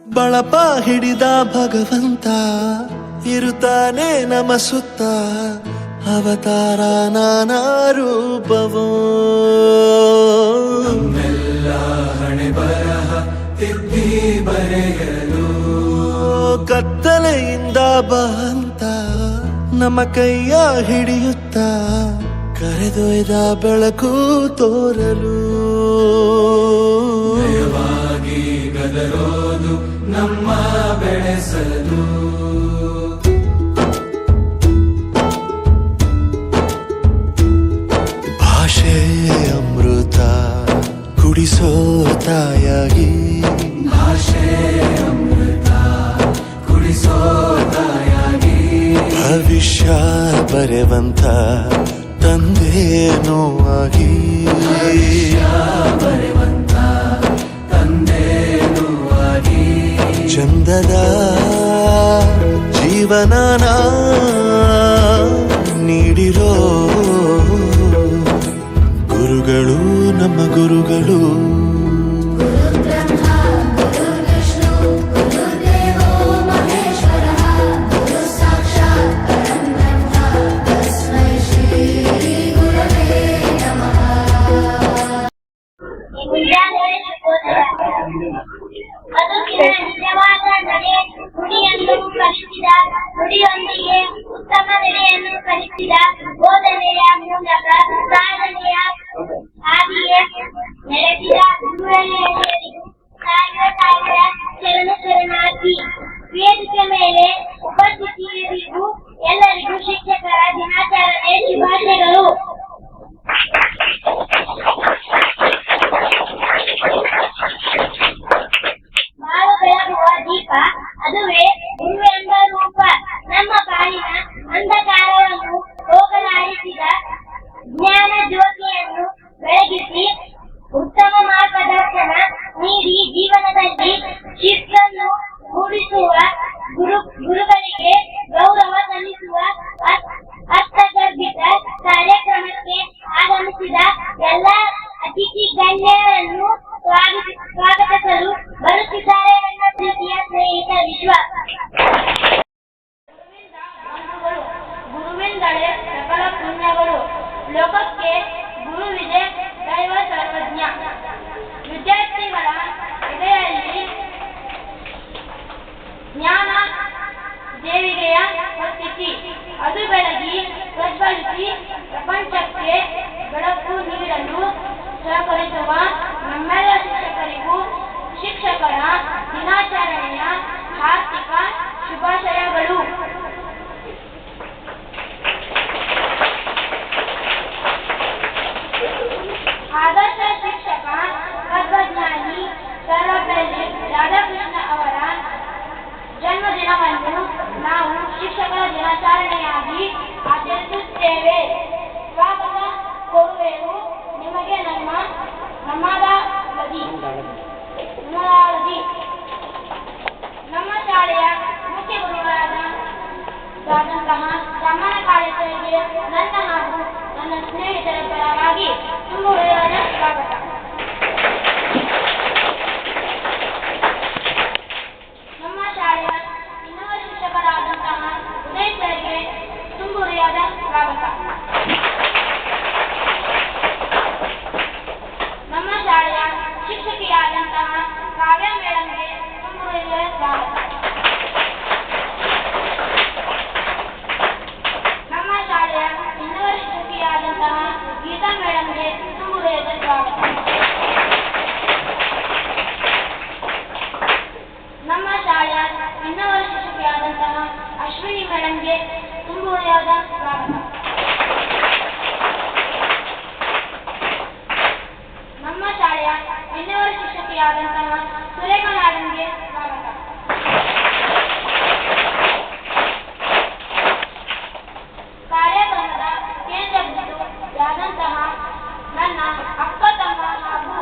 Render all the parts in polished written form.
ಬಳಪ ಹಿಡಿದ ಭಗವಂತ ಇರುತ್ತಾನೆ ನಮ ಸುತ್ತ, ಅವತಾರ ನಾನಾ ರೂಪವೋ. ನಮ್ಮೆಲ್ಲ ಹಣೆ ಬರಹ ತಿದ್ದಿ ಬರೆಯಲು ಕತ್ತಲೆಯಿಂದ ಬಂತ ನಮ್ಮ ಕೈಯ ಹಿಡಿಯುತ್ತ, ಕರೆದೊಯ್ದ ಬೆಳಕು ತೋರಲು. ನಯವಾಗಿ ಗದರೋದು ನಮ್ಮ ಬೆಳೆಸಲು. ಭಾಷೆ ಅಮೃತ ಕುಡಿಸೋ ತಾಯಾಗಿ, ಭಾಷೆ ಅಮೃತ ಕುಡಿಸೋ ತಾಯಾಗಿ, ಭವಿಷ್ಯ ಬರೆವಂತ ತಂದೇನೋ ಆಗಿ, ಬರೆವಂತ ತಂದೇನೂ ಆಗಿ, ಚಂದದ ಜೀವನನ ನೀಡಿರೋ ಗುರುಗಳು ನಮ್ಮ ಗುರುಗಳು. ಬದುಕಿನ ನಿಜವಾದ ನಡೆ ನುಡಿಯನ್ನು ಕಲಿಸಿದ, ನುಡಿಯೊಂದಿಗೆ ಉತ್ತಮ ನಡೆಯನ್ನು ಕಲಿಸಿದ, ಬೋಧನೆಯ ಮೂಲಕ ಸಾಧನೆಯ ಹಾದಿಗೆ ನಡೆಸಿದ ಗುರುವರಿಯರಿಗೂ ಸಾವಿರ ಶರಣಾರ್ಥಿ. ವೇದಿಕೆ ಮೇಲೆ ಉಪಸ್ಥಿತರಿಗೂ ಎಲ್ಲರಿಗೂ ಶಿಕ್ಷಕರ ದಿನಾಚರಣೆ ಶುಭಾಶಯಗಳು. ಬಾಳು ಬೆಳಗುವ ದೀಪ ಅದುವೇ ಗುರುವೆಂಬ ರೂಪ. ನಮ್ಮ ಬಾಳಿನ ಅಂಧಕಾರವನ್ನು ಹೋಗಲಾಡಿಸಿದ ಜ್ಞಾನ ಜ್ಯೋತಿಯನ್ನು ಬೆಳಗಿಸಿ ಉತ್ತಮ ಮಾರ್ಗದರ್ಶನ ನೀಡಿ ಜೀವನದಲ್ಲಿ ಶಿಸ್ತನ್ನು ಮೂಡಿಸುವ ಗುರುಗಳಿಗೆ ಗೌರವ ಸಲ್ಲಿಸುವ ಅರ್ಥಗರ್ಭಿತ ಕಾರ್ಯಕ್ರಮಕ್ಕೆ ಆಗಮಿಸಿದ ಎಲ್ಲ ಅತಿಥಿ ಗಣ್ಯರನ್ನು ಸ್ವಾಗತಿಸಲು ಬರುತ್ತಿದ್ದಾರೆ ನನ್ನ ಪ್ರೀತಿಯ ಸ್ನೇಹಿತ ವಿಶ್ವ. ಗುರುವಿಂದಲೇ ಸಕಲ ಪುಣ್ಯಗಳು, ಲೋಕಕ್ಕೆ ಗುರುವಿದೆ ದೈವ ಸರ್ವಜ್ಞ. ವಿದ್ಯಾರ್ಥಿಗಳ ಎದೆಯಲ್ಲಿ ಜ್ಞಾನ ದೇವಿಗೆಯ ಹೊತ್ತಿಸಿ, ಅದು ಬೆಳಗಿ ಪ್ರಜ್ವಲಿಸಿ ಪ್ರಪಂಚಕ್ಕೆ ಬೆಳಕು ನೀಡಲು ಸಹಕರಿಸುವ ನಮ್ಮೆಲ್ಲ ಶಿಕ್ಷಕರಿಗೂ ಶಿಕ್ಷಕರ ದಿನಾಚರಣೆಯ ಹಾರ್ದಿಕ ಶುಭಾಶಯಗಳು. ಆದರ್ಶ ಶಿಕ್ಷಕ ತತ್ವಜ್ಞಾನಿ ಸರ್ವಪಲ್ಲಿ ರಾಧಾಕೃಷ್ಣ ಅವರ ಜನ್ಮದಿನವನ್ನು ನಾವು ಶಿಕ್ಷಕರ ದಿನಾಚರಣೆಯಾಗಿ ಆಚರಿಸುತ್ತೇವೆ. ಸ್ವಾಗತ ಕೋರುವೆವು ನಿಮಗೆ ನಮ್ಮದಾಳದಿ. ನಮ್ಮ ಶಾಲೆಯ ಮುಖ್ಯ ಗುರುಗಳಾದಂತಹ ಬ್ರಹ್ಮಣ ಕಾಲೇಜರಿಗೆ ನನ್ನ ಹಾಗೂ ನನ್ನ ಸ್ನೇಹಿತರ ಪರವಾಗಿ ತುಂಬ ಹೃದಯದ ಸ್ವಾಗತ. ನಮ್ಮ ಶಾಲೆಯ ಇನ್ನೂರು ಶಿಕ್ಷಕರಾದಂತಹ ಉದಯ್ ಸರ್ಗೆ ತುಂಬ ಹೃದಯದ ಸ್ವಾಗತ. ನಮ್ಮ ಶಾಲೆಯ ಶಿಕ್ಷಕಿಯಾದಂತಹ ಕಾವ್ಯ ಮೇಡಂಗೆ ತುಂಬ ಹೃದಯದ ಸ್ವಾಗತ. ನಮ್ಮ ಶಾಲೆಯ ಇನ್ನೂರು ಶಿಕ್ಷಕಿಯಾದಂತಹ ಗೀತಾ ಮೇಡಂಗೆ ತುಂಬ ಹೃದಯದ ಸ್ವಾಗತ. ನಮ್ಮ ಶಾಲೆಯ ಇನ್ನೂರು ಶಿಕ್ಷಕಿಯಾದಂತಹ ಅಶ್ವಿನಿ ಮೇಡಂಗೆ ತುಂಬ ಹೃದಯದ ಸ್ವಾಗತ. ನಮ್ಮ ಶಾಲೆಯ ಇನ್ನೂರು ಶಿಕ್ಷಕಿಯಾದಂತಹ ಸುರೇಖಾ ಮೇಡಂಗೆ ಸ್ವಾಗತ. ಕಾರ್ಯಕ್ರಮದ ಕೇಂದ್ರ ಬಿಂದುಯಾದಂತಹ ನನ್ನ ಅಕ್ಕ ತಮ್ಮ ಹಾಗೂ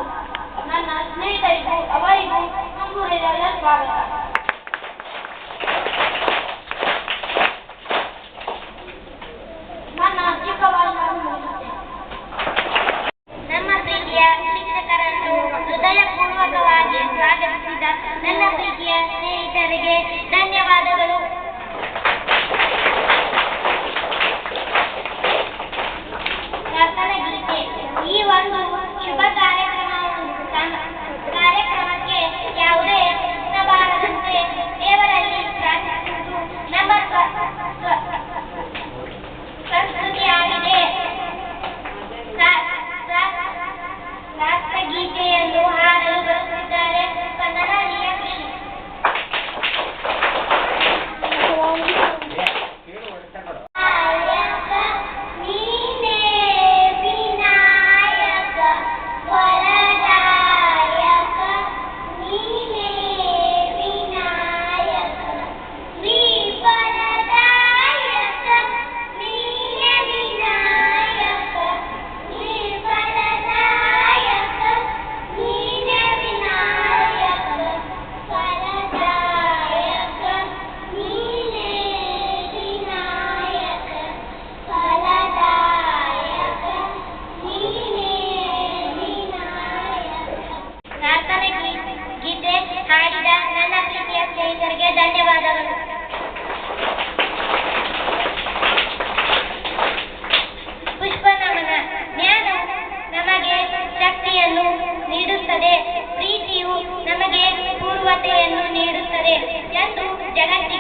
ನನ್ನ ಸ್ನೇಹಿತರಿಗೂ ಅವರಿಗೂ ತುಂಬ ಹೃದಯದ ಸ್ವಾಗತ. ನನ್ನ ಚಿಕ್ಕ ಭಾಷಣವನ್ನು ಮುಗಿಸುತ್ತೇನೆ. ನಮ್ಮ ಪ್ರೀತಿಯ ಶಿಕ್ಷಕರನ್ನು ಹೃದಯಪೂರ್ವಕವಾಗಿ ಸ್ವಾಗತಿಸಿ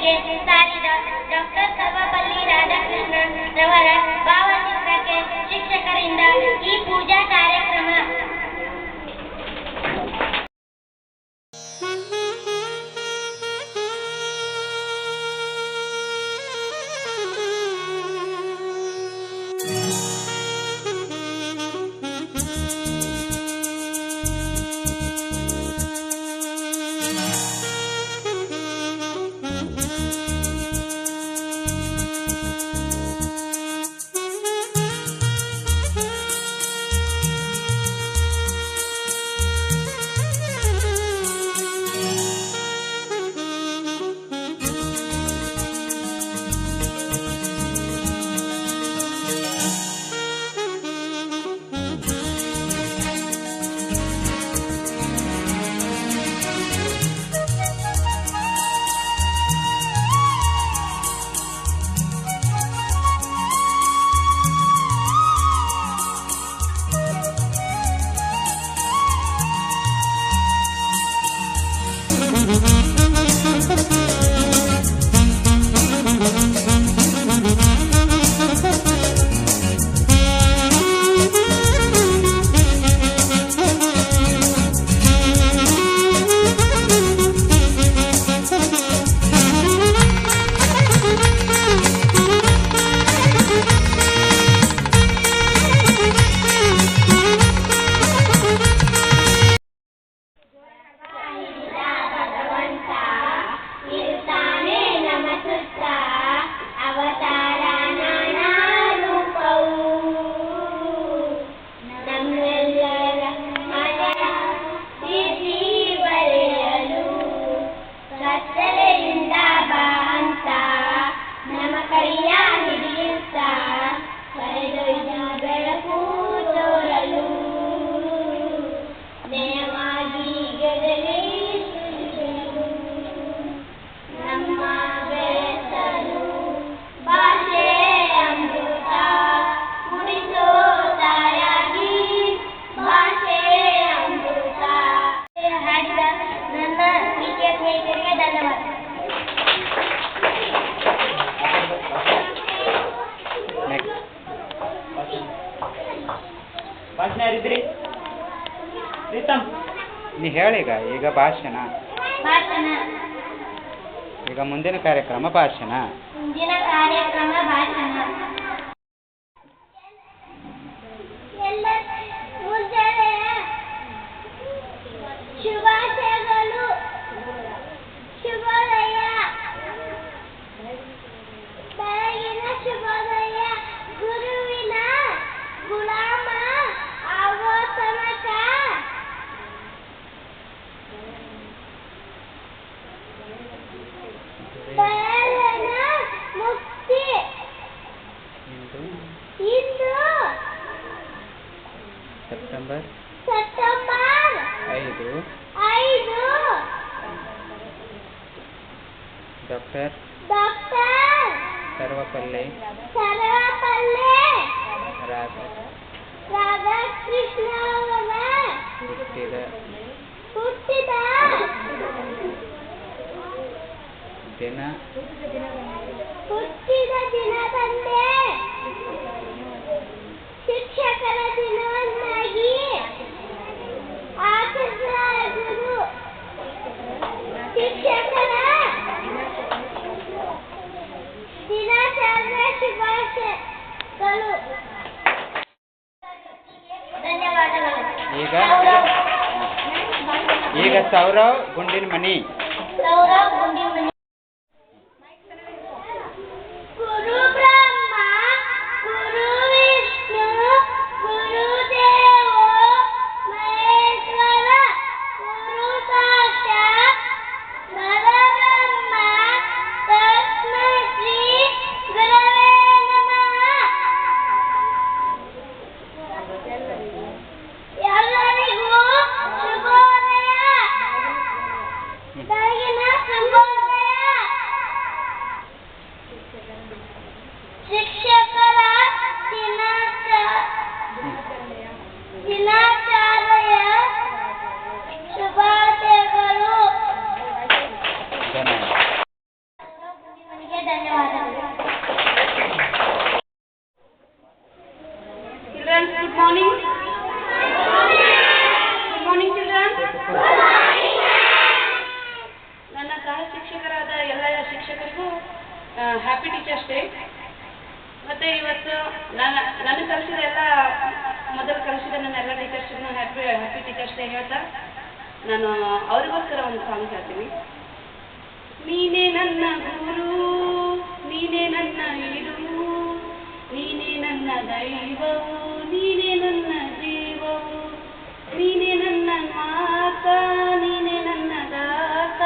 ಶಿಕ್ಷಕರಿಗೆ ಸಾರಿದ ಡಾಕ್ಟರ್ ಸರ್ವಪಲ್ಲಿ ರಾಧಾಕೃಷ್ಣನ್ ರವರ ಭಾವಚಿತ್ರಕ್ಕೆ ಶಿಕ್ಷಕರಿಂದ ಈ ಪೂಜಾ ಕಾರ್ಯಕ್ರಮ. ನೀ ಹೇಳೀಗ ಈಗ ಭಾಷಣ, ಈಗ ಮುಂದಿನ ಕಾರ್ಯಕ್ರಮ ಭಾಷಣ. ಶುಭಾಶಯಗಳು. ಶುಭೋದಯ. ಬೆಳಗಿನ ಶುಭೋದಯ. ಗುರುವಿನ ಗುಲಾಮ ಆಗೋ ತನಕ ಬಯಲನ ಮುಕ್ತಿ. ಇಂದು ಸೆಪ್ಟೆಂಬರ್ 5 ಡಾಕ್ಟರ್ ಸರ್ವಪಲ್ಲಿ ರಾಧಾಕೃಷ್ಣ ಅವರ ಹುಟ್ಟಿದ ದಿನದಂದೇ ಶಿಕ್ಷಕರ ದಿನವನ್ನಾಗಿ ಆಚರಿಸಲಾಗುವುದು. ಶಿಕ್ಷಕರ ದಿನಾಚರಣೆ ಶುಭಾಶಯಗಳು. ಧನ್ಯವಾದಗಳು. ಈಗ ಸೌರವ್ ಗುಂಡಿನ ಮನಿ. ಗುರು ಬ್ರಹ್ಮ ಗುರು ವಿಷ್ಣು ಗುರುದೇವೋ ಮಹೇಶ್ವರ ಗುರು ಸಾಕ್ಷಾತ್ ಪರಬ್ರಹ್ಮ ತಸ್ಮೈ ಶ್ರೀ ಗುರವೇ ನಮಃ. ಎಲ್ಲರಿಗೂ ಶುಭೋದಯ. ಬೆಳಗಿನ ಶುಭೋದಯ. Happy teachers day. ಮತ್ತು ಇವತ್ತು ನನಗೆ ಕಲಿಸಿದ ಎಲ್ಲ ಮೊದಲು ಕಲಿಸಿದ ನನ್ನ ಎಲ್ಲ ಟೀಚರ್ಸ್ನ ಹ್ಯಾಪಿ ಟೀಚರ್ಸ್ ಡೇ ಹೇಳ್ತಾ ನಾನು ಅವರಿಗೋಸ್ಕರ ಒಂದು ಸಾಂಗ್ ಹೇಳ್ತೀನಿ. ನೀನೇ ನನ್ನ ಗುರು, ನೀನೇ ನನ್ನ ಇರು, ನೀನೇ ನನ್ನ ದೈವವು, ನೀನೇ ನನ್ನ ಜೀವವು, ನೀನೇ ನನ್ನ ಮಾತ, ನೀನೇ ನನ್ನ ದಾತ,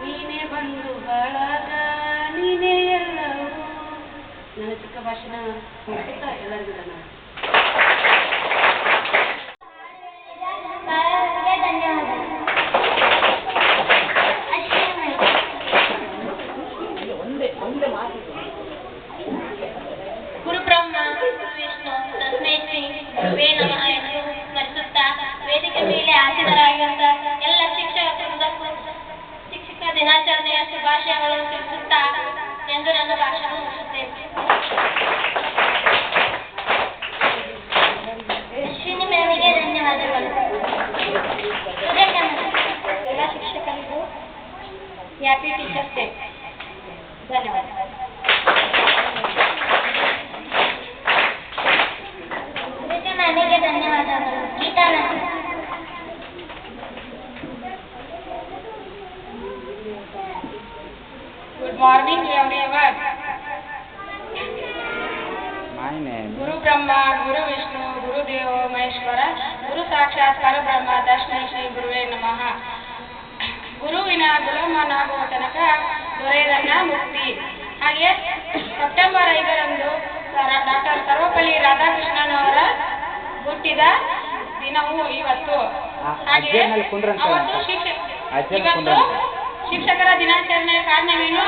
ನೀನೇ ಬಂದು ಬಳಗ, ನೀನೇ ಎಲ್ಲವೂ. ನನ್ನ ಚಿಕ್ಕ ಭಾಷಣ ಮುಗಿಸುತ್ತಾ ಎಲ್ಲರಿಗೂ ಧನ್ಯವಾದ. ಗುರು ಬ್ರಹ್ಮ ಗುರು ವಿಷ್ಣು ತಸ್ಮೈ ಶ್ರೀ ಗುರುವೇ ನಮಃ ಎಂದು ಸ್ಮರಿಸುತ್ತಾ ವೇದಿಕೆ ಮೇಲೆ ಆಸೀನರಾಗಿರುವಂತ ಎಲ್ಲ ಶಿಕ್ಷಕರಿಗೂ ಶಿಕ್ಷಕ ದಿನಾಚರಣೆಯ ಶುಭಾಶಯಗಳನ್ನು ತಿಳಿಸುತ್ತಾ ಎಂದು ನನ್ನ ಭಾಷಣ ಮುಗಿಸುತ್ತೇನೆ. ಅಶ್ವಿನಿ ಮ್ಯಾಮಿಗೆ ಧನ್ಯವಾದಗಳು. ಎಲ್ಲ ಶಿಕ್ಷಕರಿಗೂ ಹ್ಯಾಪಿ ಟೀಚರ್ಸ್ ಡೇ. ಧನ್ಯವಾದ. ಮ್ಯಾಮಿಗೆ ಧನ್ಯವಾದಗಳು. Geeta ma'am. Good morning everyone. My name. ಗುರು ಬ್ರಹ್ಮ ಗುರು ವಿಷ್ಣು ಗುರುದೇವ ಮಹೇಶ್ವರ ಗುರು ಸಾಕ್ಷಾತ್ ಪರಬ್ರಹ್ಮ ತಸ್ಮೈ ಶ್ರೀ ಗುರುವೇ ನಮಃ. ಗುರುವಿನ ಗುಲಾಮನಾಗುವ ತನಕ ದೊರೆಯದನ್ನ ಮುಕ್ತಿ. ಹಾಗೆ ಸೆಪ್ಟೆಂಬರ್ 5ರಂದು ಡಾಕ್ಟರ್ ಸರ್ವಪಲ್ಲಿ ರಾಧಾಕೃಷ್ಣನ್ ಅವರ ಹುಟ್ಟಿದ ದಿನವೂ ಇವತ್ತು. ಹಾಗೆ ಇವತ್ತು ಶಿಕ್ಷಕರ ದಿನಾಚರಣೆಯ ಕಾರಣವೇನು?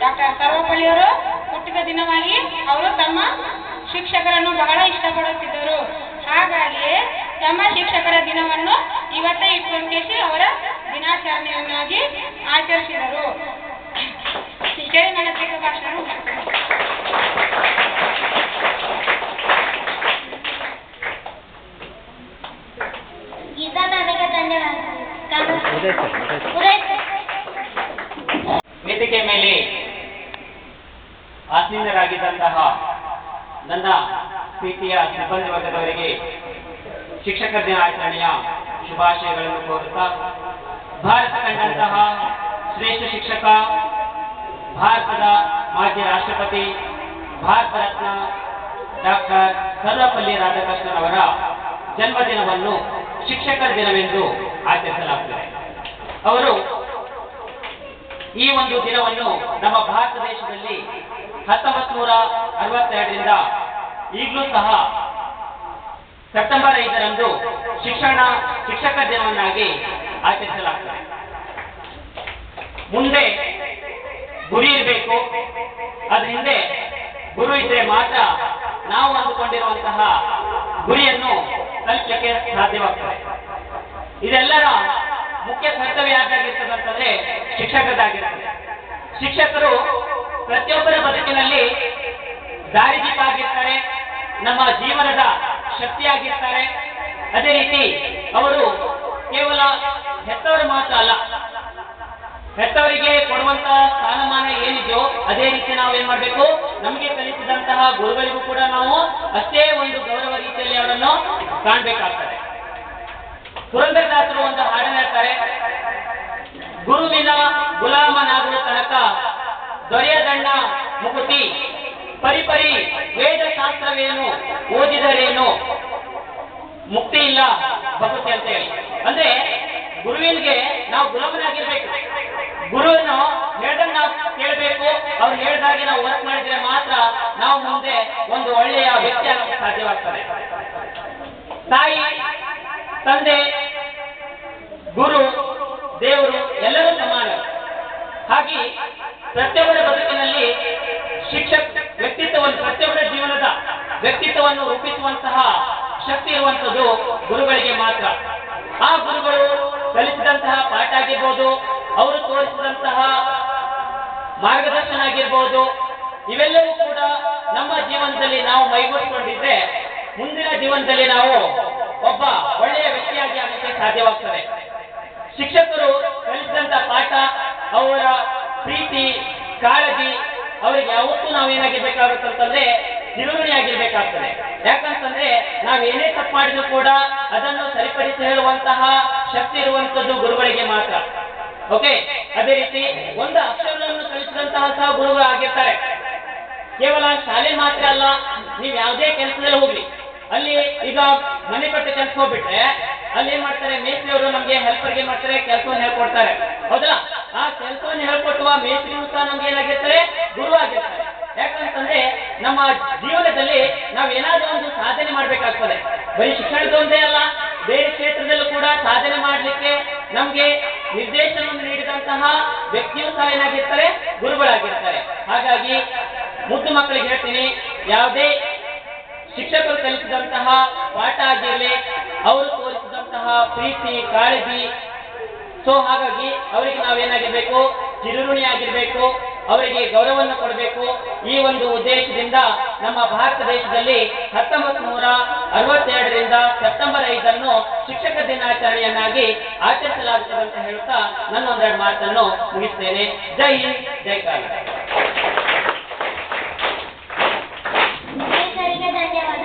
ಡಾಕ್ಟರ್ ಸರ್ವಪಲ್ಲಿಯವರು ಹುಟ್ಟಿದ ದಿನವಾಗಿ ಅವರು ತಮ್ಮ ಶಿಕ್ಷಕರನ್ನು ಬಹಳ ಇಷ್ಟಪಡುತ್ತಿದ್ದರು. ಹಾಗಾಗಿ ತಮ್ಮ ಶಿಕ್ಷಕರ ದಿನವನ್ನು ಇವತ್ತೇ ಇಟ್ಕೊಂಡು ಅವರ ದಿನಾಚರಣೆಯನ್ನಾಗಿ ಆಚರಿಸಿದರು. ಇಷ್ಟೇ ನನ್ನ ಚಿಕ್ಕ ಭಾಷಣ. ಗೀತಾ ಮ್ಯಾಮಿಗೆ ಧನ್ಯವಾದಗಳು. ವೇದಿಕೆ ಮೇಲೆ ಆಸೀನರಾಗಿದ್ದಂತಹ ನನ್ನ ಪ್ರೀತಿಯ ಸಿಬ್ಬಂದಿ ವರ್ಗದವರಿಗೆ ಶಿಕ್ಷಕರ ದಿನಾಚರಣೆಯ ಶುಭಾಶಯಗಳನ್ನು ಕೋರುತ್ತಾ, ಭಾರತ ಕಂಡಂತಹ ಶ್ರೇಷ್ಠ ಶಿಕ್ಷಕ, ಭಾರತದ ಮಾಜಿ ರಾಷ್ಟ್ರಪತಿ, ಭಾರತ ರತ್ನ ಡಾಕ್ಟರ್ ಸರ್ವಪಲ್ಲಿ ರಾಧಾಕೃಷ್ಣನ್ ಅವರ ಜನ್ಮದಿನವನ್ನು ಶಿಕ್ಷಕರ ದಿನವೆಂದು ಆಚರಿಸಲಾಗುತ್ತದೆ. ಅವರು ಈ ಒಂದು ದಿನವನ್ನು ನಮ್ಮ ಭಾರತ ದೇಶದಲ್ಲಿ 1962ರಿಂದ ಈಗಲೂ ಸಹ ಸೆಪ್ಟೆಂಬರ್ 5ರಂದು ಶಿಕ್ಷಕ ದಿನವನ್ನಾಗಿ ಆಚರಿಸಲಾಗುತ್ತದೆ. ಮುಂದೆ ಗುರಿ ಇರಬೇಕು, ಅದ್ರ ಹಿಂದೆ ಗುರು ಇದ್ರೆ ಮಾತ್ರ ನಾವು ಅಂದುಕೊಂಡಿರುವಂತಹ ಗುರಿಯನ್ನು ತಲುಪಲಿಕ್ಕೆ ಸಾಧ್ಯವಾಗ್ತದೆ. ಇದೆಲ್ಲರ ಮುಖ್ಯ ಕರ್ತವ್ಯ ಯಾಕಾಗಿರ್ತದೆ ಅಂತಂದ್ರೆ ಶಿಕ್ಷಕರಾಗಿರ್ತದೆ. ಶಿಕ್ಷಕರು ಪ್ರತಿಯೊಬ್ಬರ ಬದುಕಿನಲ್ಲಿ ದಾರಿದೀಪ ಆಗಿರ್ತಾರೆ, ನಮ್ಮ ಜೀವನದ ಶಕ್ತಿಯಾಗಿರ್ತಾರೆ. ಅದೇ ರೀತಿ ಅವರು ಕೇವಲ ಹೆತ್ತವರು ಮಾತ್ರ ಅಲ್ಲ, ಹೆತ್ತವರಿಗೆ ಕೊಡುವಂತ ಸ್ಥಾನಮಾನ ಏನಿದೆಯೋ ಅದೇ ರೀತಿ ನಾವು ಏನ್ ಮಾಡ್ಬೇಕು, ನಮಗೆ ಕಲಿಸಿದಂತಹ ಗುರುಗಳಿಗೂ ಕೂಡ ನಾವು ಅಷ್ಟೇ ಒಂದು ಗೌರವ ರೀತಿಯಲ್ಲಿ ಅವರನ್ನು ಕಾಣಬೇಕಾಗ್ತದೆ. ಪುರಂದರದಾಸರು ಒಂದು ಹಾಡನ್ನು ಹೇಳ್ತಾರೆ, ಗುರುವಿನ ಗುಲಾಮನಾಗುವ ತನಕ ದೊರೆಯದಣ್ಣ ಮುಕುತಿ, ಪರಿಪರಿ ವೇದ ಶಾಸ್ತ್ರವೇನು ಓದಿದರೇನು ಮುಕ್ತಿ ಇಲ್ಲ ಭಗವತಿ ಅಂತ ಹೇಳಿ. ಅಂದ್ರೆ ಗುರುವಿನಿಗೆ ನಾವು ಗುಲಾಮನಾಗಿರ್ಬೇಕು, ಗುರುವನ್ನು ಹೇಳ್ದಂಗೆ ನಾವು ಕೇಳಬೇಕು, ಅವ್ರು ಹೇಳ್ದಾಗೆ ನಾವು ವರ್ಕ್ ಮಾಡಿದ್ರೆ ಮಾತ್ರ ನಾವು ಮುಂದೆ ಒಂದು ಒಳ್ಳೆಯ ವ್ಯಕ್ತಿ ಆಗಕ್ಕೆ ಸಾಧ್ಯವಾಗ್ತದೆ. ತಾಯಿ, ತಂದೆ, ಗುರು, ದೇವರು ಎಲ್ಲರೂ ಸಮಾನ. ಹಾಗೆ ಪ್ರತಿಯೊಬ್ಬರ ಬದುಕಿನಲ್ಲಿ ವ್ಯಕ್ತಿತ್ವವನ್ನು, ಪ್ರತಿಯೊಬ್ಬರ ಜೀವನದ ವ್ಯಕ್ತಿತ್ವವನ್ನು ರೂಪಿಸುವಂತಹ ಶಕ್ತಿ ಇರುವಂತದ್ದು ಗುರುಗಳಿಗೆ ಮಾತ್ರ. ಆ ಗುರುಗಳು ಕಲಿಸಿದಂತಹ ಪಾಠ ಆಗಿರ್ಬೋದು, ಅವರು ತೋರಿಸಿದಂತಹ ಮಾರ್ಗದರ್ಶನ ಆಗಿರ್ಬೋದು, ಇವೆಲ್ಲವೂ ಕೂಡ ನಮ್ಮ ಜೀವನದಲ್ಲಿ ನಾವು ಮೈಗೂಡಿಸಿಕೊಂಡಿದ್ರೆ ಮುಂದಿನ ಜೀವನದಲ್ಲಿ ನಾವು ಒಬ್ಬ ಒಳ್ಳೆಯ ವ್ಯಕ್ತಿಯಾಗಿ ಆಗಕ್ಕೆ ಸಾಧ್ಯವಾಗ್ತದೆ. ಶಿಕ್ಷಕರು ಕಲಿಸಿದಂತಹ ಪಾಠ, ಅವರ ಪ್ರೀತಿ, ಕಾಳಜಿ ನಾವೇನಾಗಿರ್ಬೇಕಾಗುತ್ತಂತಂದ್ರೆ ಚಿರುಣಿಯಾಗಿರ್ಬೇಕಾಗ್ತದೆ. ಯಾಕಂತಂದ್ರೆ ನಾವೇನೇ ತಪ್ಪು ಮಾಡಿದ್ರು ಕೂಡ ಅದನ್ನು ಸರಿಪಡಿಸಿ ಹೇಳುವಂತಹ ಶಕ್ತಿ ಇರುವಂತದ್ದು ಗುರುಗಳಿಗೆ ಮಾತ್ರ. ಓಕೆ, ಅದೇ ರೀತಿ ಒಂದು ಅಕ್ಷರವನ್ನು ಕಲಿಸಿದಂತಹ ಸಹ ಗುರುಗಳು ಆಗಿರ್ತಾರೆ. ಕೇವಲ ಶಾಲೆ ಮಾತ್ರ ಅಲ್ಲ, ನೀವು ಯಾವುದೇ ಕೆಲಸದಲ್ಲಿ ಹೋಗ್ಲಿ, ಅಲ್ಲಿ ಈಗ ಮನೆ ಕಟ್ಟೆ ಕೆಲಸ ಹೋಗ್ಬಿಟ್ರೆ ಅಲ್ಲಿ ಏನ್ ಮಾಡ್ತಾರೆ, ಮೇಸ್ತ್ರಿಯವರು ನಮ್ಗೆ ಹೆಲ್ಪರ್ಗೆ ಮಾಡ್ತಾರೆ, ಕೆಲಸವನ್ನು ಹೇಳ್ಕೊಡ್ತಾರೆ, ಹೌದಾ? ಆ ಕೆಲಸವನ್ನು ಹೇಳ್ಕೊಟ್ಟುವ ಮೇಸ್ತ್ರಿಯು ಸಹ ನಮ್ಗೆ ಏನಾಗಿರ್ತಾರೆ, ಗುರು ಆಗಿರ್ತಾರೆ. ಯಾಕಂತಂದ್ರೆ ನಮ್ಮ ಜೀವನದಲ್ಲಿ ನಾವು ಏನಾದ್ರೂ ಒಂದು ಸಾಧನೆ ಮಾಡ್ಬೇಕಾಗ್ತದೆ. ಬರೀ ಶಿಕ್ಷಣದೊಂದೇ ಅಲ್ಲ, ಬೇರೆ ಕ್ಷೇತ್ರದಲ್ಲೂ ಕೂಡ ಸಾಧನೆ ಮಾಡ್ಲಿಕ್ಕೆ ನಮ್ಗೆ ನಿರ್ದೇಶನವನ್ನು ನೀಡಿದಂತಹ ವ್ಯಕ್ತಿಯು ಸಹ ಏನಾಗಿರ್ತಾರೆ, ಗುರುಗಳಾಗಿರ್ತಾರೆ. ಹಾಗಾಗಿ ಮುದ್ದು ಮಕ್ಕಳಿಗೆ ಹೇಳ್ತೀನಿ, ಯಾವುದೇ ಶಿಕ್ಷಕರು ಕಲಿಸಿದಂತಹ ಪಾಠ ಆಗಿರಲಿ, ಅವರು ತೋರಿಸಿದಂತಹ ಪ್ರೀತಿ ಕಾಳಜಿ, ಸೊ ಹಾಗಾಗಿ ಅವರಿಗೆ ನಾವೇನಾಗಿರ್ಬೇಕು, ಚಿರುಋಣಿ ಆಗಿರ್ಬೇಕು, ಅವರಿಗೆ ಗೌರವವನ್ನು ಕೊಡಬೇಕು. ಈ ಒಂದು ಉದ್ದೇಶದಿಂದ ನಮ್ಮ ಭಾರತ ದೇಶದಲ್ಲಿ 1962ರಿಂದ ಸೆಪ್ಟೆಂಬರ್ 5 ಶಿಕ್ಷಕ ದಿನಾಚರಣೆಯನ್ನಾಗಿ ಆಚರಿಸಲಾಗುತ್ತದೆ ಅಂತ ಹೇಳುತ್ತಾ ನನ್ನ ಒಂದೆರಡು ಮಾತನ್ನು ಮುಗಿಸ್ತೇನೆ. ಜೈ ಹಿಂದ್, ಜೈ ಕರ್ನಾಟಕ.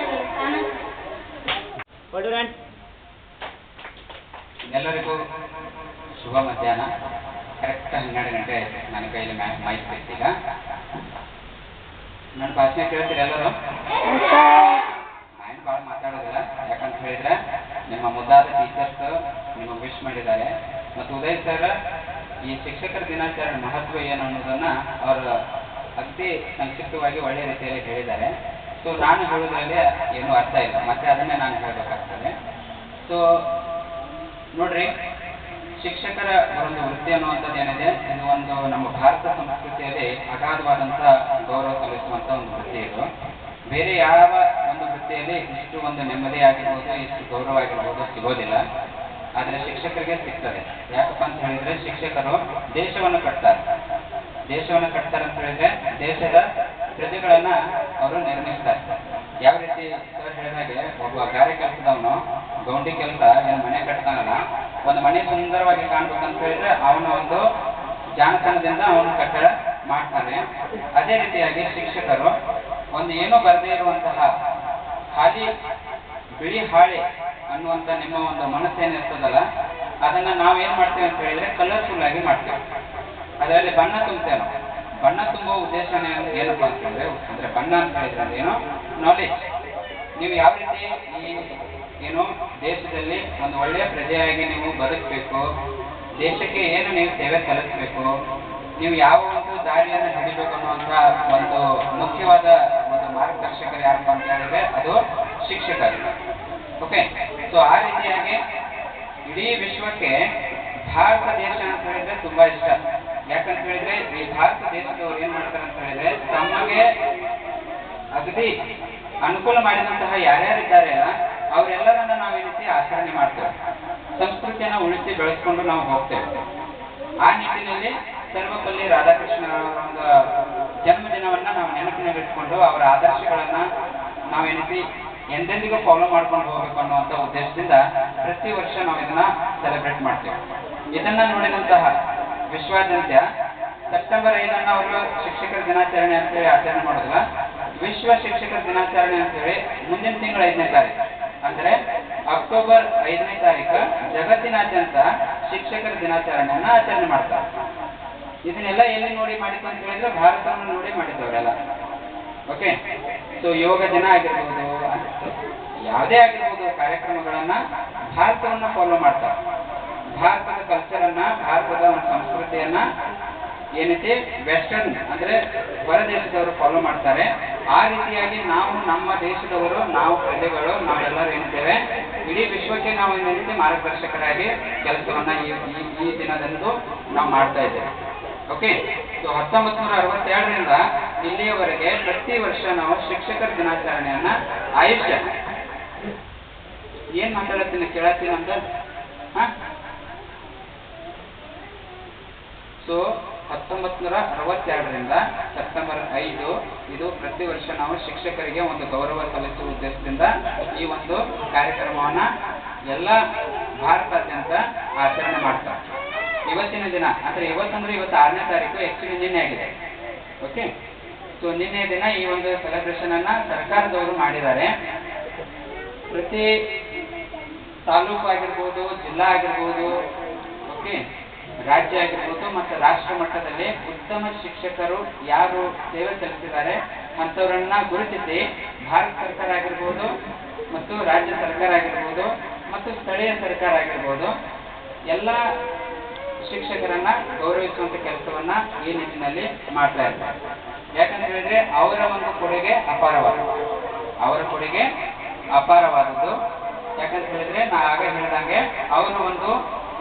ಎಲ್ಲರಿಗೂ ಶುಭ ಮಧ್ಯಾಹ್ನ. ಕರೆಕ್ಟ್ 12 ಗಂಟೆ ಆಯಿತು. ನನ್ನ ಕೈಯಲ್ಲಿ ಮೈಕ್ ಸಿಗ್ತೀಗ. ನನ್ನ ಭಾಷಣ ಕೇಳ್ತೀರಿ ಎಲ್ಲರೂ? ನಾನು ಭಾಳ ಮಾತಾಡೋದಿಲ್ಲ. ಯಾಕಂತ ಹೇಳಿದ್ರೆ ನಿಮ್ಮ ಮುದ್ದಾದ ಟೀಚರ್ಸ್ ನಿಮಗೆ ವಿಶ್ ಮಾಡಿದ್ದಾರೆ. ಮತ್ತು ಉದಯ್ ಸರ್ ಈ ಶಿಕ್ಷಕರ ದಿನಾಚರಣೆ ಮಹತ್ವ ಏನು ಅನ್ನೋದನ್ನ ಅವರು ಅತಿ ಸಂಕ್ಷಿಪ್ತವಾಗಿ ಒಳ್ಳೆಯ ರೀತಿಯಲ್ಲಿ ಹೇಳಿದ್ದಾರೆ. ಸೊ ನಾನು ಹೇಳೋದ್ರಲ್ಲಿ ಏನೂ ಅರ್ಥ ಇಲ್ಲ, ಮತ್ತೆ ಅದನ್ನೇ ನಾನು ಹೇಳಬೇಕಾಗ್ತದೆ. ಸೊ ನೋಡ್ರಿ, ಶಿಕ್ಷಕರ ಒಂದು ವೃತ್ತಿ ಅನ್ನುವಂಥದ್ದು ಏನಿದೆ, ಇದು ಒಂದು ನಮ್ಮ ಭಾರತ ಸಂಸ್ಕೃತಿಯಲ್ಲಿ ಅಗಾಧವಾದಂಥ ಗೌರವ ಸಲ್ಲಿಸುವಂಥ ಒಂದು ವೃತ್ತಿ. ಇದು ಬೇರೆ ಯಾವ ಒಂದು ವೃತ್ತಿಯಲ್ಲಿ ಇಷ್ಟು ಒಂದು ನೆಮ್ಮದಿ ಆಗಿರ್ಬೋದು, ಇಷ್ಟು ಗೌರವ ಆಗಿರ್ಬೋದು ಸಿಗೋದಿಲ್ಲ. ಆದರೆ ಶಿಕ್ಷಕರಿಗೆ ಸಿಗ್ತದೆ. ಯಾಕಪ್ಪ ಅಂತ ಹೇಳಿದ್ರೆ ಶಿಕ್ಷಕರು ದೇಶವನ್ನು ಕಟ್ತಾರೆ. ದೇಶವನ್ನು ಕಟ್ತಾರೆ ಅಂತ ಹೇಳಿದ್ರೆ ದೇಶದ ಪ್ರಜೆಗಳನ್ನ ಅವರು ನಿರ್ಮಿಸ್ತಾರೆ. ಯಾವ ರೀತಿ ಸರ್ ಹೇಳಿದಾಗೆ, ಒಬ್ಬ ಗಾರೆ ಕೆಲಸದವನು ಗೌಂಡಿ ಕೆಲಸ ಏನು ಮನೆ ಕಟ್ತಾನಲ್ಲ, ಒಂದು ಮನೆ ಸುಂದರವಾಗಿ ಕಾಣ್ಬೇಕಂತ ಹೇಳಿದ್ರೆ ಅವನ ಒಂದು ಜಾಣತನದಿಂದ ಅವನು ಕಟ್ಟಡ ಮಾಡ್ತಾನೆ. ಅದೇ ರೀತಿಯಾಗಿ ಶಿಕ್ಷಕರು ಒಂದು ಏನೂ ಬರದೇ ಇರುವಂತಹ ಖಾಲಿ ಬಿಳಿ ಹಾಳೆ ಅನ್ನುವಂಥ ನಿಮ್ಮ ಒಂದು ಮನಸ್ಸೇನಿರ್ತದಲ್ಲ, ಅದನ್ನ ನಾವೇನ್ ಮಾಡ್ತೇವೆ ಅಂತ ಹೇಳಿದ್ರೆ ಕಲರ್ಫುಲ್ ಆಗಿ ಮಾಡ್ತೇವೆ. ಅದರಲ್ಲಿ ಬಣ್ಣ ತುಂಬ್ತೇವೆ ನಾವು. ಬಣ್ಣ ತುಂಬುವ ಉದ್ದೇಶ ಏನಪ್ಪ ಅಂತ ಹೇಳಿದ್ರೆ, ಅಂದ್ರೆ ಬಣ್ಣ ಅಂತ ಹೇಳಿದ್ರೆ ಏನು, ನಾಲೆಜ್. ನೀವು ಯಾವ ರೀತಿ ಈ ಏನು ದೇಶದಲ್ಲಿ ಒಂದು ಒಳ್ಳೆಯ ಪ್ರಜೆಯಾಗಿ ನೀವು ಬದುಕಬೇಕು, ದೇಶಕ್ಕೆ ಏನು ನೀವು ಸೇವೆ ಸಲ್ಲಿಸಬೇಕು, ನೀವು ಯಾವ ಒಂದು ದಾರಿಯನ್ನು ಹಿಡಿಬೇಕು ಅನ್ನುವಂಥ ಒಂದು ಮುಖ್ಯವಾದ ಒಂದು ಮಾರ್ಗದರ್ಶಕರು ಯಾರಪ್ಪ ಅಂತ ಹೇಳಿದ್ರೆ ಅದು ಶಿಕ್ಷಕರು. ಓಕೆ, ಸೊ ಆ ರೀತಿಯಾಗಿ ಇಡೀ ವಿಶ್ವಕ್ಕೆ ಭಾರತ ದೇಶ ಅಂತ ಹೇಳಿದ್ರೆ ತುಂಬಾ ಇಷ್ಟ. ಯಾಕಂತ ಹೇಳಿದ್ರೆ ಈ ಭಾರತ ದೇಶದವರು ಏನ್ ಮಾಡ್ತಾರೆ ಅಂತ ಹೇಳಿದ್ರೆ, ತಮಗೆ ಅಗದಿ ಅನುಕೂಲ ಮಾಡಿದಂತಹ ಯಾರ್ಯಾರಿದ್ದಾರೆ ಅಲ್ಲ ಅವರೆಲ್ಲರನ್ನ ನಾವೇ ರೀತಿ ಆಚರಣೆ ಮಾಡ್ತೇವೆ. ಸಂಸ್ಕೃತಿಯನ್ನು ಉಳಿಸಿ ಬೆಳೆಸ್ಕೊಂಡು ನಾವು ಹೋಗ್ತೇವೆ. ಆ ನಿಟ್ಟಿನಲ್ಲಿ ಸರ್ವಪಲ್ಲಿ ರಾಧಾಕೃಷ್ಣರವರ ಒಂದು ಜನ್ಮದಿನವನ್ನ ನಾವು ನೆನಪಿನಲ್ಲಿಟ್ಕೊಂಡು ಅವರ ಆದರ್ಶಗಳನ್ನ ನಾವೇನಿಸಿ ಎಂದೆಂದಿಗೂ ಫಾಲೋ ಮಾಡ್ಕೊಂಡು ಹೋಗ್ಬೇಕು ಅನ್ನುವಂಥ ಉದ್ದೇಶದಿಂದ ಪ್ರತಿ ವರ್ಷ ನಾವು ಇದನ್ನ ಸೆಲೆಬ್ರೇಟ್ ಮಾಡ್ತೇವೆ. ಇದನ್ನ ನೋಡಿದಂತಹ ವಿಶ್ವಾದ್ಯಂತ ಸೆಪ್ಟೆಂಬರ್ 5 ಅವರು ಶಿಕ್ಷಕರ ದಿನಾಚರಣೆ ಅಂತೇಳಿ ಆಚರಣೆ ಮಾಡೋದಿಲ್ಲ, ವಿಶ್ವ ಶಿಕ್ಷಕರ ದಿನಾಚರಣೆ ಅಂತೇಳಿ ಮುಂದಿನ ತಿಂಗಳ 5ನೇ ತಾರೀಕು ಅಂದ್ರೆ ಅಕ್ಟೋಬರ್ 5ನೇ ತಾರೀಕು ಜಗತ್ತಿನಾದ್ಯಂತ ಶಿಕ್ಷಕರ ದಿನಾಚರಣೆಯನ್ನ ಆಚರಣೆ ಮಾಡ್ತಾರೆ. ಇದನ್ನೆಲ್ಲ ಎಲ್ಲಿ ನೋಡಿ ಮಾಡಿದ್ದು ಅಂತ ಹೇಳಿದ್ರೆ ಭಾರತವನ್ನು ನೋಡಿ ಮಾಡಿದ್ದವರೆಲ್ಲ. ಓಕೆ, ಸೊ ಯೋಗ ದಿನ ಆಗಿರ್ಬೋದು, ಯಾವುದೇ ಆಗಿರ್ಬೋದು ಕಾರ್ಯಕ್ರಮಗಳನ್ನ ಭಾರತವನ್ನ ಫಾಲೋ ಮಾಡ್ತಾರೆ. ಭಾರತದ ಕಲ್ಚರನ್ನ, ಭಾರತದ ಒಂದು ಸಂಸ್ಕೃತಿಯನ್ನ ಏನೈತಿ ವೆಸ್ಟರ್ನ್ ಅಂದ್ರೆ ಹೊರ ದೇಶದವರು ಫಾಲೋ ಮಾಡ್ತಾರೆ. ಆ ರೀತಿಯಾಗಿ ನಾವು ನಮ್ಮ ದೇಶದವರು, ನಾವು ಪ್ರಜೆಗಳು, ನಾವೆಲ್ಲರೂ ಏನಿದ್ದೇವೆ ಇಡೀ ವಿಶ್ವಕ್ಕೆ ನಾವು ಏನೈತಿ ಮಾರ್ಗದರ್ಶಕರಾಗಿ ಕೆಲಸವನ್ನ ಈ ದಿನದಂದು ನಾವು ಮಾಡ್ತಾ ಇದ್ದೇವೆ. ಓಕೆ, ಸೊ 1962ರಿಂದ ಇಲ್ಲಿಯವರೆಗೆ ಪ್ರತಿ ವರ್ಷ ನಾವು ಶಿಕ್ಷಕರ ದಿನಾಚರಣೆಯನ್ನ ಆಯುಷ್ಯ ಏನ್ ಮಾತಾಡತ್ತೀನಿ ಕೇಳತ್ತೀನಿ ಅಂತ. ಸೊ 1962ರಿಂದ ಸೆಪ್ಟೆಂಬರ್ 5 ಇದು ಪ್ರತಿ ವರ್ಷ ನಾವು ಶಿಕ್ಷಕರಿಗೆ ಒಂದು ಗೌರವ ಸಲ್ಲಿಸುವ ಉದ್ದೇಶದಿಂದ ಈ ಒಂದು ಕಾರ್ಯಕ್ರಮವನ್ನ ಎಲ್ಲ ಭಾರತಾದ್ಯಂತ ಆಚರಣೆ ಮಾಡ್ತಾರೆ. ಇವತ್ತಿನ ದಿನ ಅಂದ್ರೆ ಇವತ್ತಂದ್ರೆ ಇವತ್ತು 6ನೇ ತಾರೀಕು, ಆಕ್ಚುಲಿ ನಿನ್ನೆ ಆಗಿದೆ. ಓಕೆ, ಸೊ ನಿನ್ನೆ ದಿನ ಈ ಒಂದು ಸೆಲೆಬ್ರೇಷನ್ ಅನ್ನ ಸರ್ಕಾರದವರು ಮಾಡಿದ್ದಾರೆ. ಪ್ರತಿ ತಾಲೂಕು ಆಗಿರ್ಬೋದು, ಜಿಲ್ಲಾ ಆಗಿರ್ಬೋದು, ಓಕೆ, ರಾಜ್ಯ ಆಗಿರ್ಬೋದು ಮತ್ತು ರಾಷ್ಟ್ರ ಮಟ್ಟದಲ್ಲಿ ಉತ್ತಮ ಶಿಕ್ಷಕರು ಯಾರು ಸೇವೆ ಸಲ್ಲಿಸಿದ್ದಾರೆ ಅಂಥವರನ್ನ ಗುರುತಿಸಿ ಭಾರತ ಸರ್ಕಾರ ಆಗಿರ್ಬೋದು ಮತ್ತು ರಾಜ್ಯ ಸರ್ಕಾರ ಆಗಿರ್ಬೋದು ಮತ್ತು ಸ್ಥಳೀಯ ಸರ್ಕಾರ ಆಗಿರ್ಬೋದು ಎಲ್ಲ ಶಿಕ್ಷಕರನ್ನ ಗೌರವಿಸುವಂತ ಕೆಲಸವನ್ನ ಈ ನಿಟ್ಟಿನಲ್ಲಿ ಮಾಡ್ತಾ ಇದ್ದಾರೆ. ಯಾಕಂತ ಹೇಳಿದ್ರೆ ಅವರ ಒಂದು ಕೊಡುಗೆ ಅಪಾರವಾದದ್ದು. ಯಾಕಂತ ಹೇಳಿದ್ರೆ ನಾ ಆಗ ಹೇಳಿದಂಗೆ ಅವರು ಒಂದು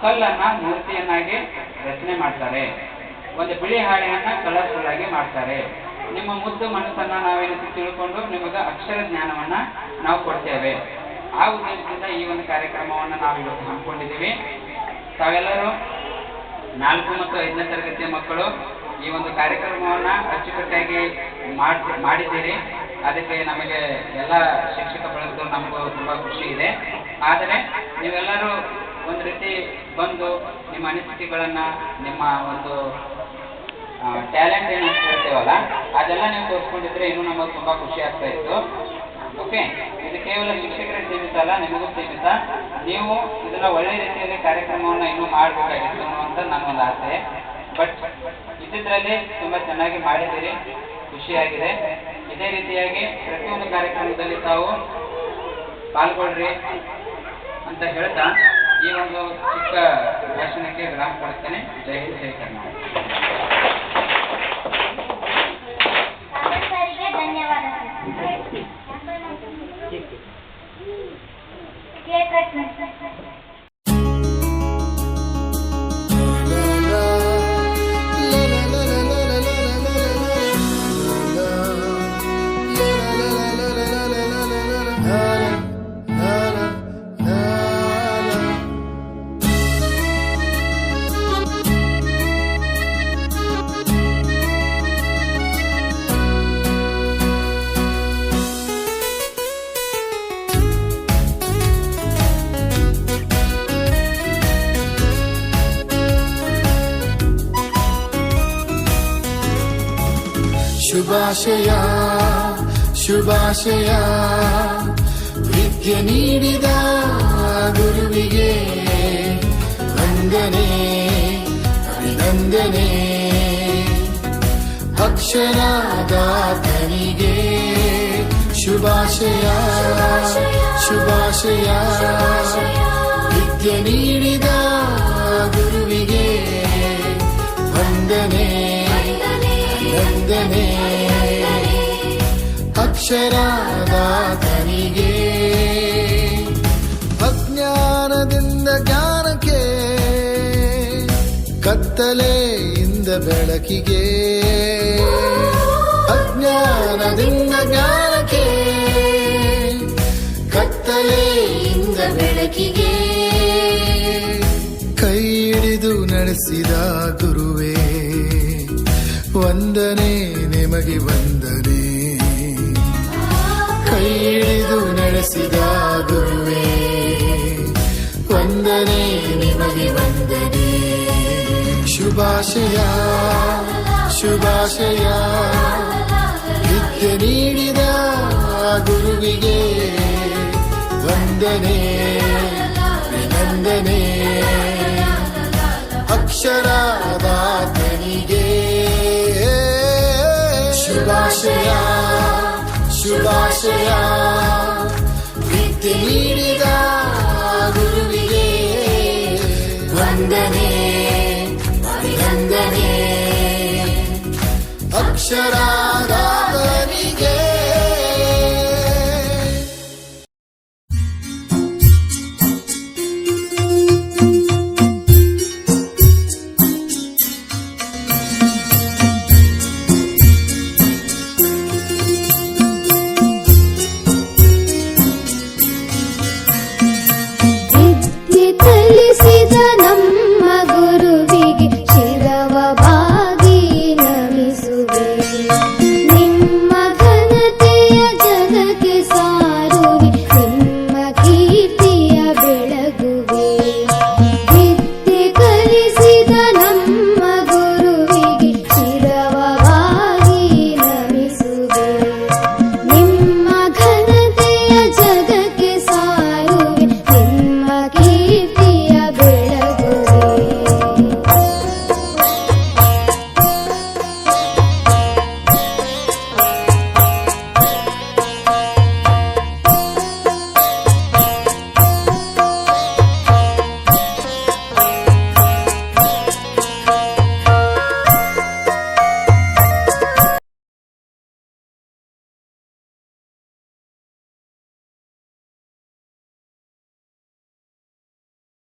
ಕಲ್ಲನ್ನ ಮೂರ್ತಿಯನ್ನಾಗಿ ರಚನೆ ಮಾಡ್ತಾರೆ, ಒಂದು ಬಿಳಿ ಹಾಳೆಯನ್ನ ಕಲರ್ಫುಲ್ ಆಗಿ ಮಾಡ್ತಾರೆ. ನಿಮ್ಮ ಮುದ್ದು ಮನಸ್ಸನ್ನ ನಾವೇನಂತ ತಿಳ್ಕೊಂಡು ನಿಮಗೆ ಅಕ್ಷರ ಜ್ಞಾನವನ್ನ ನಾವು ಕೊಡ್ತೇವೆ. ಆ ಉದ್ದೇಶದಿಂದ ಈ ಒಂದು ಕಾರ್ಯಕ್ರಮವನ್ನ ನಾವು ಇವತ್ತು ಹಮ್ಮಿಕೊಂಡಿದ್ದೀವಿ. ತಾವೆಲ್ಲರೂ 4 ಮತ್ತು 5ನೇ ತರಗತಿಯ ಮಕ್ಕಳು ಈ ಒಂದು ಕಾರ್ಯಕ್ರಮವನ್ನ ಅಚ್ಚುಕಟ್ಟಾಗಿ ಮಾಡಿದ್ದೀರಿ. ಅದಕ್ಕೆ ನಮಗೆ ಎಲ್ಲ ಶಿಕ್ಷಕ ಬಳಗದವರು ನಮಗೂ ತುಂಬಾ ಖುಷಿ ಇದೆ. ಆದರೆ ನೀವೆಲ್ಲರೂ ಒಂದು ರೀತಿ ಬಂದು ನಿಮ್ಮ ಅನಿಸಿಕೆಗಳನ್ನ, ನಿಮ್ಮ ಒಂದು ಟ್ಯಾಲೆಂಟ್ ಏನು ಅಂತ ಹೇಳ್ತೇವಲ್ಲ ಅದೆಲ್ಲ ನೀವು ತೋರಿಸ್ಕೊಂಡಿದ್ರೆ ಇನ್ನೂ ನಮಗೆ ತುಂಬಾ ಖುಷಿ ಆಗ್ತಾ ಇತ್ತು. ಓಕೆ, ಇದು ಕೇವಲ ಶಿಕ್ಷಕರಿಗೆ ಸೀಮಿತ ಅಲ್ಲ, ನಿಮಗೂ ಸೀಮಿತ. ನೀವು ಇದನ್ನ ಒಳ್ಳೆ ರೀತಿಯಲ್ಲಿ ಕಾರ್ಯಕ್ರಮವನ್ನ ಇನ್ನೂ ಮಾಡಬೇಕಾಗಿತ್ತು ಅನ್ನುವಂಥ ನನ್ನೊಂದು ಆಸೆ. ಬಟ್ ಇದ್ದಿದ್ರಲ್ಲಿ ತುಂಬಾ ಚೆನ್ನಾಗಿ ಮಾಡಿದ್ದೀರಿ, ಖುಷಿಯಾಗಿದೆ. ಇದೇ ರೀತಿಯಾಗಿ ಪ್ರತಿಯೊಂದು ಕಾರ್ಯಕ್ರಮದಲ್ಲಿ ತಾವು ಪಾಲ್ಗೊಳ್ರಿ ಅಂತ ಹೇಳ್ತಾ ಈ ಒಂದು ಚಿಕ್ಕ ಭಾಷಣಕ್ಕೆ ವಿರಾಮ ಕೊಡ್ತೇನೆ. ಜೈ ಹಿಂದ್, ಜೈ ಕರ್ನಾಟಕ. ಶುಭಾಶಯ ಶುಭಾಶಯ ವಿದ್ಯೆ ನೀಡಿದ ಗುರುವಿಗೆ ವಂದನೆ ಅಭಿನಂದನೆ. ಅಕ್ಷರದಾತನಿಗೆ ಶುಭಾಶಯ ಶುಭಾಶಯ ವಿದ್ಯೆ ನೀಡಿದ ಗುರುವಿಗೆ ವಂದನೆ ವಂದನೆ. ಅಕ್ಷರದಾತನಿಗೆ ಅಜ್ಞಾನದಿಂದ ಜ್ಞಾನಕ್ಕೆ, ಕತ್ತಲೆಯಿಂದ ಬೆಳಕಿಗೆ. ಅಜ್ಞಾನದಿಂದ ಜ್ಞಾನಕ್ಕೆ, ಕತ್ತಲೆಯಿಂದ ಬೆಳಕಿಗೆ. ಕೈ ಹಿಡಿದು ನಡೆಸಿದ ಗುರುವೇ ವಂದನೆ ನಿಮಗೆ ವಂದನೆ. ಕೈ ಹಿಡಿದು ನಡೆಸಿದ ಗುರುವೇ ವಂದನೆ ನಿಮಗೆ ವಂದನೆ. ಶುಭಾಶಯ ಶುಭಾಶಯ ವಿದ್ಯೆ ನೀಡಿದ ಗುರುವಿಗೆ ವಂದನೆ ಅಭಿನಂದನೆ. ಅಕ್ಷರದಾತನಿಗೆ ಶುಭಾಶಯ ಶುಭಾಶಯ ವಿದ್ಯೆ ನೀಡಿದ ಗುರುವಿಗೆ ವಂದನೆ ಅಭಿನಂದನೆ. ಅಕ್ಷರ